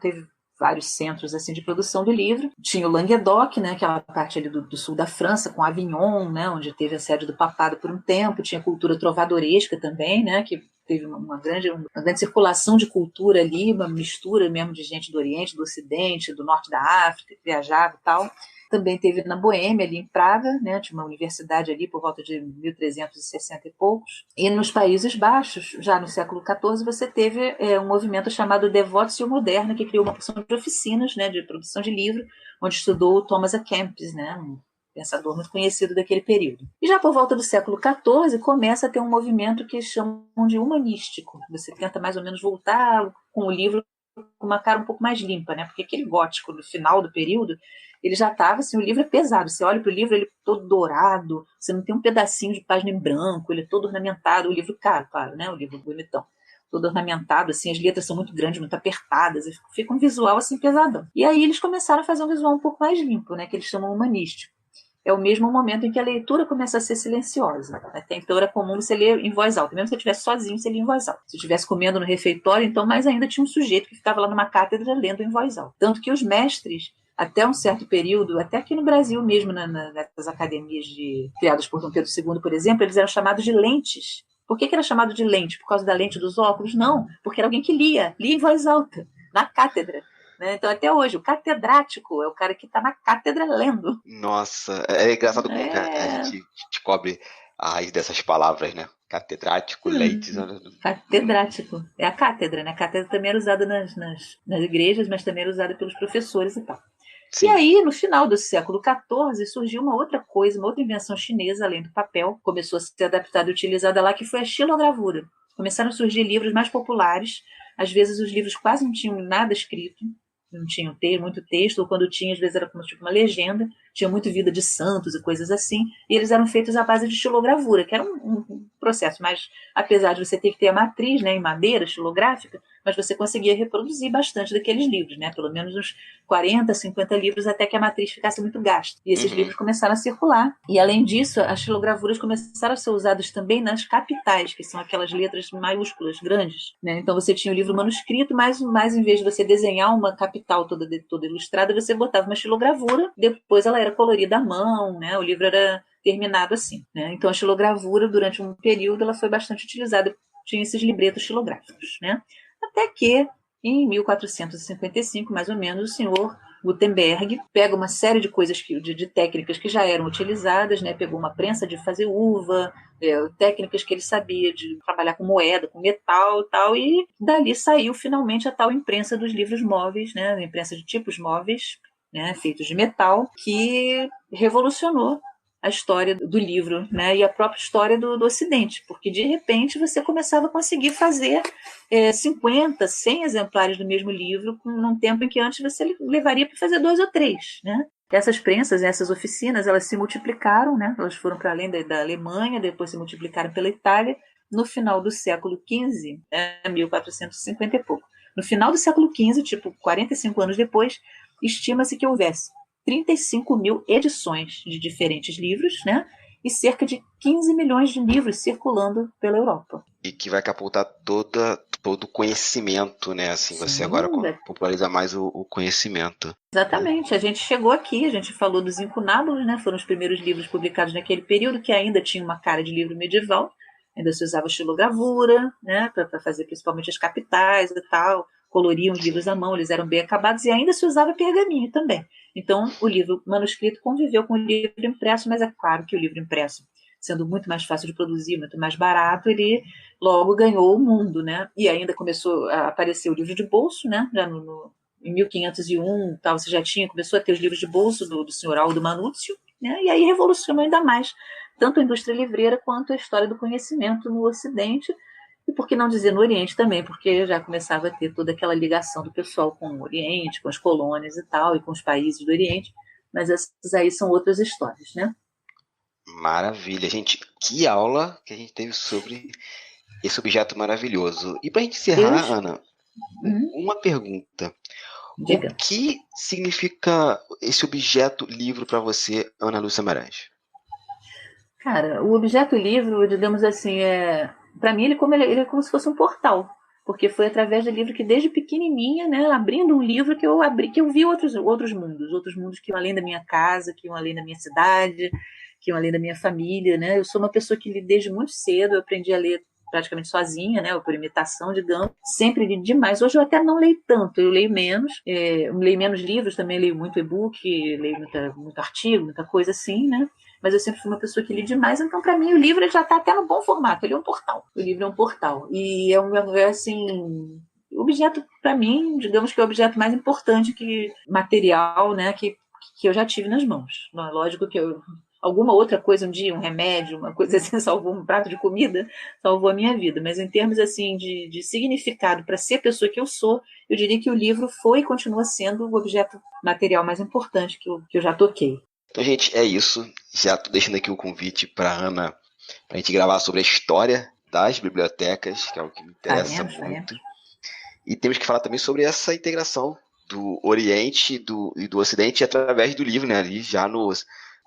teve vários centros assim de produção de livro. Tinha o Languedoc, né, aquela parte ali do sul da França, com Avignon, né, onde teve a sede do papado por um tempo. Tinha cultura trovadoresca também, né, que teve uma grande circulação de cultura ali, uma mistura mesmo de gente do Oriente, do Ocidente, do Norte da África, que viajava e tal. Também teve na Boêmia, ali em Praga, né? Tinha uma universidade ali por volta de 1360 e poucos. E nos Países Baixos, já no século XIV, você teve um movimento chamado Devotio Moderna, que criou uma porção de oficinas, né, de produção de livro, onde estudou o Thomas à Kempis, né, um pensador muito conhecido daquele período. E já por volta do século XIV, começa a ter um movimento que chamam de humanístico. Você tenta mais ou menos voltar com o livro com uma cara um pouco mais limpa, né? Porque aquele gótico do final do período, ele já estava assim, o livro é pesado, você olha para o livro, ele é todo dourado, você não tem um pedacinho de página em branco, ele é todo ornamentado, o livro caro, claro, né? O livro bonitão, todo ornamentado, assim, as letras são muito grandes, muito apertadas, e fica um visual assim pesadão. E aí eles começaram a fazer um visual um pouco mais limpo, né? Que eles chamam humanístico. É o mesmo momento em que a leitura começa a ser silenciosa. Até então era comum você ler em voz alta. Mesmo se você estivesse sozinho, você lia em voz alta. Se estivesse comendo no refeitório, então mais ainda tinha um sujeito que ficava lá numa cátedra lendo em voz alta. Tanto que os mestres, até um certo período, até aqui no Brasil mesmo, nessas academias criadas por Dom Pedro II, por exemplo, eles eram chamados de lentes. Por que era chamado de lente? Por causa da lente dos óculos? Não, porque era alguém que lia em voz alta, na cátedra. Então, até hoje, o catedrático é o cara que está na cátedra lendo.
Nossa, é engraçado como a gente descobre a raiz dessas palavras, né? Catedrático, leites.
Catedrático. É a cátedra, né? A cátedra também era usada nas igrejas, mas também era usada pelos professores e tal. Sim. E aí, no final do século XIV, surgiu uma outra coisa, uma outra invenção chinesa, além do papel, começou a ser adaptada e utilizada lá, que foi a xilogravura. Começaram a surgir livros mais populares. Às vezes os livros quase não tinham nada escrito, não tinham muito texto, ou quando tinha, às vezes era como tipo uma legenda, tinha muito vida de santos e coisas assim, e eles eram feitos à base de xilogravura, que era um processo, mas apesar de você ter que ter a matriz, né, em madeira xilográfica, mas você conseguia reproduzir bastante daqueles livros, né, pelo menos uns 40, 50 livros, até que a matriz ficasse muito gasta. E esses livros começaram a circular. E além disso, as xilogravuras começaram a ser usadas também nas capitais, que são aquelas letras maiúsculas, grandes, né? Então você tinha o livro manuscrito, mas em vez de você desenhar uma capital toda ilustrada, você botava uma xilogravura, depois ela era colorida à mão, né? O livro era terminado assim, né? Então a xilogravura, durante um período, ela foi bastante utilizada. Tinha esses libretos xilográficos, né? Até que, em 1455, mais ou menos, o senhor Gutenberg, pega uma série de coisas, de técnicas que já eram utilizadas, né? Pegou uma prensa de fazer uva, técnicas que ele sabia de trabalhar com moeda, com metal e tal, e dali saiu finalmente a tal imprensa dos livros móveis, né? A imprensa de tipos móveis, né? Feitos de metal, que revolucionou a história do livro, né, e a própria história do Ocidente, porque de repente você começava a conseguir fazer 50, 100 exemplares do mesmo livro num tempo em que antes você levaria para fazer 2 ou 3, né? Essas prensas, essas oficinas, elas se multiplicaram, né? Elas foram para além da Alemanha, depois se multiplicaram pela Itália. No final do século XV, 1450 e pouco, no final do século XV, tipo 45 anos depois, estima-se que houvesse 35 mil edições de diferentes livros, né? E cerca de 15 milhões de livros circulando pela Europa.
E que vai captar todo o conhecimento, né? Assim,
Sim,
você agora populariza mais o conhecimento.
Exatamente. A gente chegou aqui, a gente falou dos incunábulos, né? Foram os primeiros livros publicados naquele período, que ainda tinha uma cara de livro medieval. Ainda se usava estilogravura, né? Para fazer principalmente as capitais e tal. Coloriam os livros à mão, eles eram bem acabados, e ainda se usava pergaminho também. Então, o livro manuscrito conviveu com o livro impresso, mas é claro que o livro impresso, sendo muito mais fácil de produzir, muito mais barato, ele logo ganhou o mundo, né? E ainda começou a aparecer o livro de bolso, né? Já em 1501, tal, você já começou a ter os livros de bolso do senhor Aldo Manúcio, né? E aí revolucionou ainda mais tanto a indústria livreira quanto a história do conhecimento no Ocidente, e por que não dizer no Oriente também, porque já começava a ter toda aquela ligação do pessoal com o Oriente, com as colônias e tal, e com os países do Oriente, mas essas aí são outras histórias, né?
Maravilha, gente. Que aula que a gente teve sobre esse objeto maravilhoso. E para a gente encerrar, Ana, uma pergunta.
Diga.
O que significa esse objeto livro para você, Ana Lúcia Maranhão?
Cara, o objeto livro, digamos assim, para mim ele é como se fosse um portal, porque foi através do livro que desde pequenininha, né, abrindo um livro que eu vi outros mundos que iam além da minha casa, que iam além da minha cidade, que iam além da minha família, né? Eu sou uma pessoa que li desde muito cedo, eu aprendi a ler praticamente sozinha, né, ou por imitação, digamos, sempre li demais. Hoje eu até não leio tanto, eu leio menos livros, também leio muito e-book, leio muito artigo, muita coisa assim, né? Mas eu sempre fui uma pessoa que li demais, então para mim o livro já está até no bom formato, ele é um portal. O livro é um portal. E assim, o objeto, para mim, digamos que é o objeto mais importante material, né, que eu já tive nas mãos. Lógico que alguma outra coisa, um dia, um remédio, uma coisa assim, salvou um prato de comida, salvou a minha vida. Mas em termos assim de significado para ser a pessoa que eu sou, eu diria que o livro foi e continua sendo o objeto material mais importante que eu já toquei.
Então, gente, é isso. Já estou deixando aqui o convite para a Ana, para a gente gravar sobre a história das bibliotecas, que é o que me interessa muito. E temos que falar também sobre essa integração do Oriente e do Ocidente através do livro, né? Ali já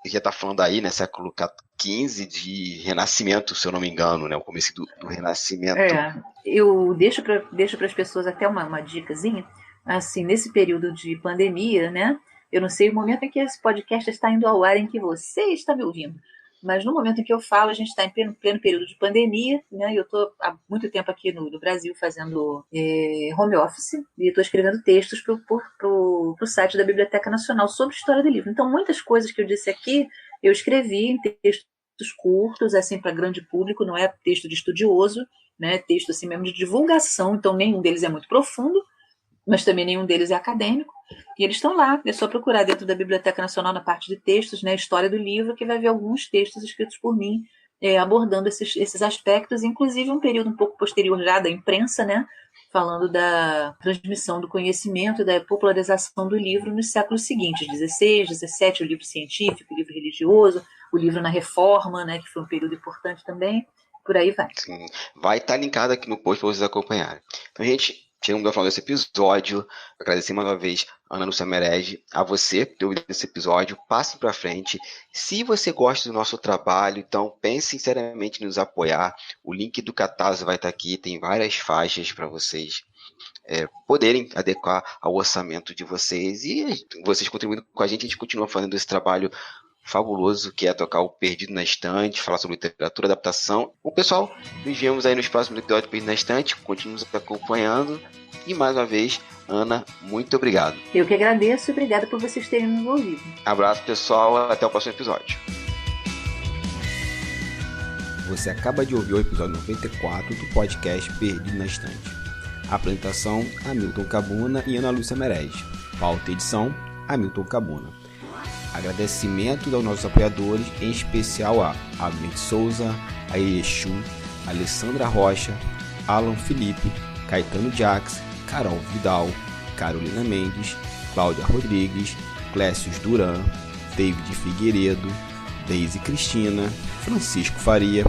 já está falando aí, né? Século XV de Renascimento, se eu não me engano, né? O começo do Renascimento.
Eu deixo para as pessoas até uma dicasinha, assim, nesse período de pandemia, né? Eu não sei o momento em que esse podcast está indo ao ar, em que você está me ouvindo, mas no momento em que eu falo, a gente está em pleno período de pandemia, né? Eu estou há muito tempo aqui no Brasil fazendo home office e estou escrevendo textos para o site da Biblioteca Nacional sobre história do livro. Então, muitas coisas que eu disse aqui, eu escrevi em textos curtos, assim, para grande público, não é texto de estudioso, né? Texto assim mesmo de divulgação, então nenhum deles é muito profundo, mas também nenhum deles é acadêmico, e eles estão lá, é só procurar dentro da Biblioteca Nacional na parte de textos, né, história do livro, que vai ver alguns textos escritos por mim, abordando esses aspectos, inclusive um período um pouco posterior já da imprensa, né, falando da transmissão do conhecimento e da popularização do livro nos séculos seguintes, 16, 17, o livro científico, o livro religioso, o livro na Reforma, né, que foi um período importante também, por aí vai.
Sim, vai estar linkado aqui no post para vocês acompanharem. Então, gente, chegamos ao final desse episódio. Agradecer mais uma vez a Ana Lúcia Maranhão, a você por ter ouvido esse episódio. Passe para frente. Se você gosta do nosso trabalho, então pense sinceramente em nos apoiar. O link do Catarse vai estar aqui. Tem várias faixas para vocês poderem adequar ao orçamento de vocês. E vocês contribuindo com a gente continua fazendo esse trabalho fabuloso que é tocar o Perdido na Estante, falar sobre literatura, adaptação. Bom, pessoal, nos vemos aí nos próximos episódios do Perdido na Estante, continuem nos acompanhando e mais uma vez, Ana, muito obrigado.
Eu que agradeço e obrigada por vocês terem nos ouvido.
Abraço, pessoal, até o próximo episódio.
Você acaba de ouvir o episódio 94 do podcast Perdido na Estante. Apresentação, Hamilton Cabuna e Ana Lúcia Merez. Pauta e edição, Hamilton Cabuna. Agradecimento aos nossos apoiadores, em especial a Abner Souza, a Exu, Alessandra Rocha, Alan Felipe, Caetano Jax, Carol Vidal, Carolina Mendes, Cláudia Rodrigues, Clécius Duran, David Figueiredo, Deise Cristina, Francisco Faria,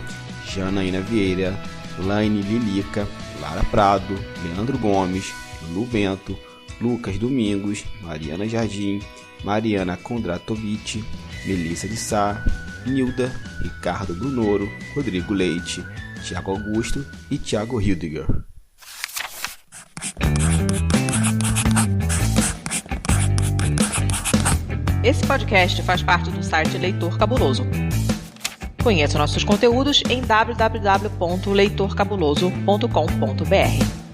Janaína Vieira, Laine Lilica, Lara Prado, Leandro Gomes, Lu Bento, Lucas Domingos, Mariana Jardim, Mariana Kondratovic, Melissa de Sá, Nilda, Ricardo Brunoro, Rodrigo Leite, Tiago Augusto e Tiago Hildiger.
Esse podcast faz parte do site Leitor Cabuloso. Conheça nossos conteúdos em www.leitorcabuloso.com.br.